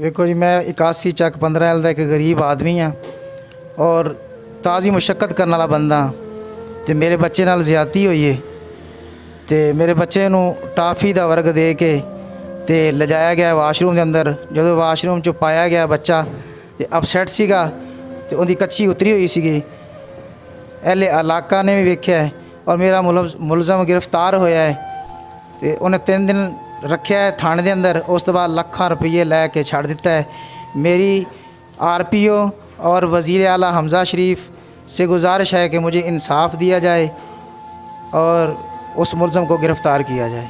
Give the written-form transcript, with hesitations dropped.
देखो जी, मैं 81 ਚੱਕ 15L ਦਾ एक गरीब आदमी हाँ और ताज़ी मुशक्कत करने वाला बंदा हाँ। तो मेरे बच्चे नाल ज़्यादती हुई है तो मेरे बच्चे नूं टाफी का वर्ग दे के ते लजाया गया वाशरूम के अंदर। जो वाशरूम चो पाया गया बच्चा तो अपसैट सीगा ते उनकी कच्छी उतरी हुई सी। एले इलाका ने भी वेख्या है और मेरा मुलज़म गिरफ्तार होया है तो उन्हें 3 दिन रखा है थाने के अंदर। उस तो बाद लाखां रुपये लैके छड़ दिता है। मेरी RPO और वज़ीर आला हमज़ा शरीफ से गुजारिश है कि मुझे इंसाफ दिया जाए और उस मुलज़म को गिरफ़्तार किया जाए।